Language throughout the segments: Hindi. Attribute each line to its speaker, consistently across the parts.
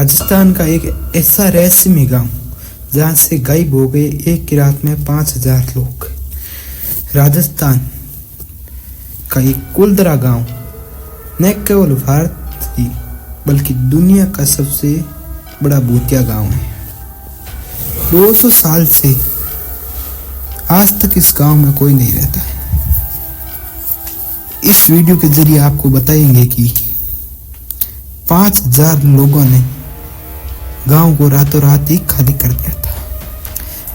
Speaker 1: राजस्थान का एक ऐसा रहस्यमय गांव जहां से गायब हो गए एक की रात में 5000 लोग। राजस्थान का एक कुलदरा गांव न केवल भारत की बल्कि दुनिया का सबसे बड़ा भूतिया गांव है। 200 साल से आज तक इस गांव में कोई नहीं रहता है। इस वीडियो के जरिए आपको बताएंगे कि 5000 लोगों ने गांव को रातों रात ही खाली कर दिया था।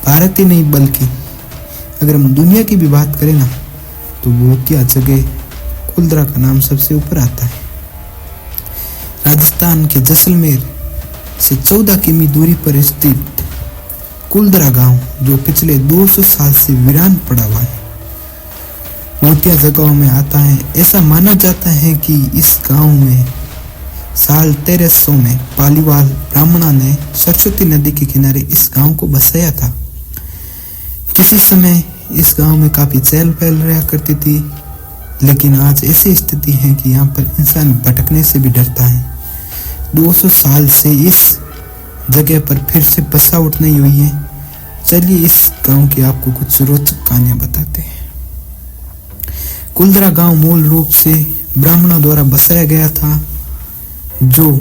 Speaker 1: भारत ही नहीं बल्कि अगर हम दुनिया की भी बात करें ना तो भूतिया जगह कुलदरा का नाम सबसे ऊपर आता है। राजस्थान के जैसलमेर से 14 किमी दूरी पर स्थित कुलदरा गांव जो पिछले 200 साल से वीरान पड़ा हुआ है, भूतिया जगहों में आता है। ऐसा माना जाता है कि इस गांव में साल 1300 में पालीवाल ब्राह्मणों ने सरस्वती नदी के किनारे इस गांव को बसाया था। किसी समय इस गांव में काफी चहल पहल रहा करती थी, लेकिन आज ऐसी स्थिति है कि यहाँ पर इंसान भटकने से भी डरता है। 200 साल से इस जगह पर फिर से बसावट नहीं हुई है। चलिए इस गांव की आपको कुछ रोचक कहानियां बताते हैं। कुलदरा गांव मूल रूप से ब्राह्मणों द्वारा बसाया गया था, जो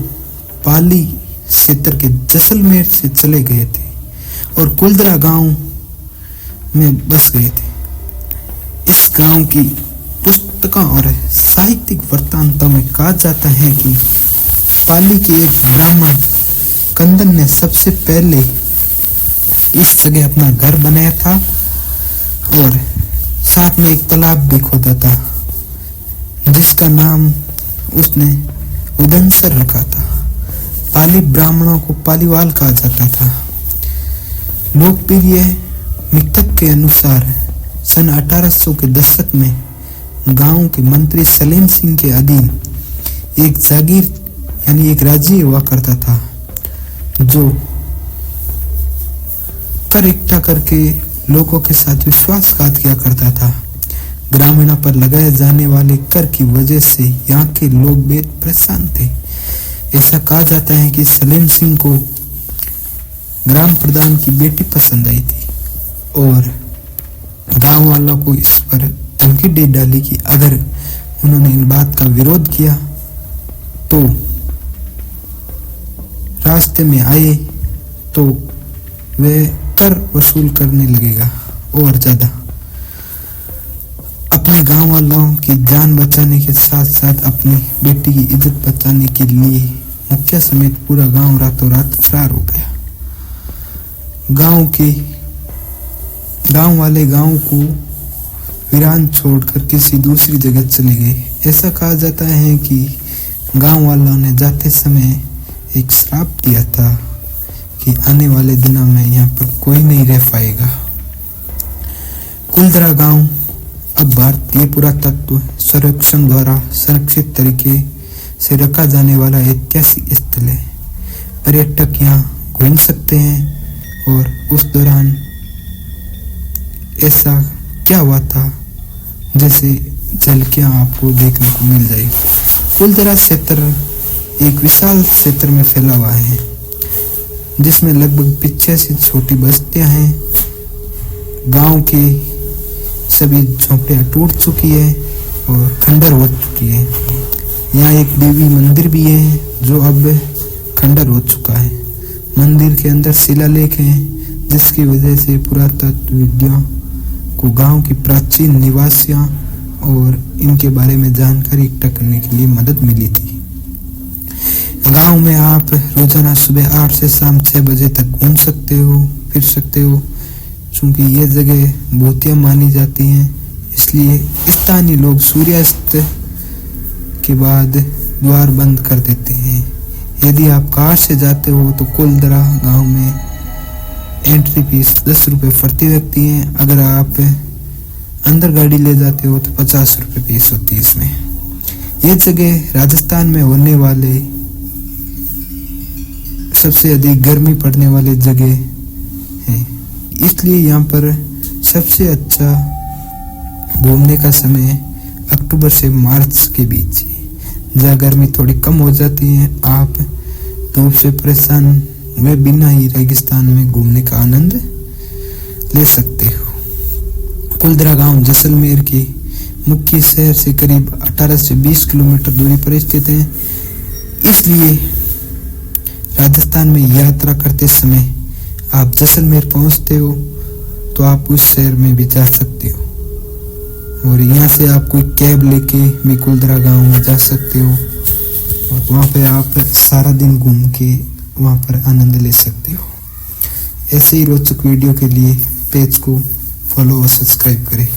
Speaker 1: पाली क्षेत्र के जैसलमेर से चले गए थे और कुलदरा गांव में बस गए थे। इस गांव की पुस्तकों और साहित्यिक वृत्तांतों में कहा जाता है कि पाली के एक ब्राह्मण कंदन ने सबसे पहले इस जगह अपना घर बनाया था और साथ में एक तालाब भी खोदा था, जिसका नाम उसने उदयसर रखा था। पाली ब्राह्मणों को पालीवाल कहा जाता था। लोकप्रिय मिथक के अनुसार सन 1800 के दशक में गांव के मंत्री सलीम सिंह के अधीन एक जागीर यानी एक राज्य हुआ करता था, जो कर इकट्ठा करके लोगों के साथ विश्वासघात किया करता था। ग्रामीणों पर लगाए जाने वाले कर की वजह से यहाँ के लोग बेहद परेशान थे। ऐसा कहा जाता है कि सलीम सिंह को ग्राम प्रधान की बेटी पसंद आई थी और गांव वालों को इस पर धमकी दे डाली कि अगर उन्होंने इन बात का विरोध किया तो रास्ते में आए तो वे कर वसूल करने लगेगा और ज्यादा। अपने गांव वालों की जान बचाने के साथ साथ अपनी बेटी की इज्जत बचाने के लिए मुखिया समेत पूरा गांव रातों रात फरार हो गया। गांव वाले गांव को वीरान छोड़कर किसी दूसरी जगह चले गए। ऐसा कहा जाता है कि गांव वालों ने जाते समय एक श्राप दिया था कि आने वाले दिनों में यहाँ पर कोई नहीं रह पाएगा। कुलदरा गांव अब भारतीय पुरातत्व सर्वेक्षण द्वारा संरक्षित तरीके से रखा जाने वाला ऐतिहासिक स्थल है। पर्यटक यहाँ घूम सकते हैं और उस दौरान ऐसा क्या हुआ था जैसे झलकियां आपको देखने को मिल जाएगी। कुलदरा क्षेत्र एक विशाल क्षेत्र में फैला हुआ है, जिसमें लगभग 85 छोटी बस्तियां हैं। गांव के सभी झोपड़ियां टूट चुकी है और खंडर हो चुकी है। यहाँ एक देवी मंदिर भी है जो अब खंडर हो चुका है। मंदिर के अंदर शिलालेख हैं, जिसकी वजह से पुरातत्वविदों को गांव की प्राचीन निवासियों और इनके बारे में जानकारी इकट्ठा करने के लिए मदद मिली थी। गांव में आप रोजाना सुबह 8 से शाम 6 बजे तक घूम सकते हो, फिर सकते हो। चूंकि ये जगह भूतिया मानी जाती हैं, इसलिए स्थानीय लोग सूर्यास्त के बाद द्वार बंद कर देते हैं। यदि आप कार से जाते हो तो कुलदरा गांव में एंट्री फीस 10 रुपये प्रति व्यक्ति है। अगर आप अंदर गाड़ी ले जाते हो तो 50 रुपये फीस होती है इसमें। यह जगह राजस्थान में होने वाले सबसे अधिक गर्मी पड़ने वाली जगह है, इसलिए यहाँ पर सबसे अच्छा घूमने का समय अक्टूबर से मार्च के बीच है, जहाँ गर्मी थोड़ी कम हो जाती है। आप धूप से परेशान हुए बिना ही रेगिस्तान में घूमने का आनंद ले सकते हो। कुलधरा गांव जैसलमेर के मुख्य शहर से करीब 18 से 20 किलोमीटर दूरी पर स्थित है, इसलिए राजस्थान में यात्रा करते समय आप जैसलमेर पहुंचते हो तो आप उस शहर में भी जा सकते हो और यहाँ से आप कोई कैब लेके भी कुलधरा गांव में जा सकते हो और वहाँ पे आप सारा दिन घूम के वहाँ पर आनंद ले सकते हो। ऐसे ही रोचक वीडियो के लिए पेज को फॉलो और सब्सक्राइब करें।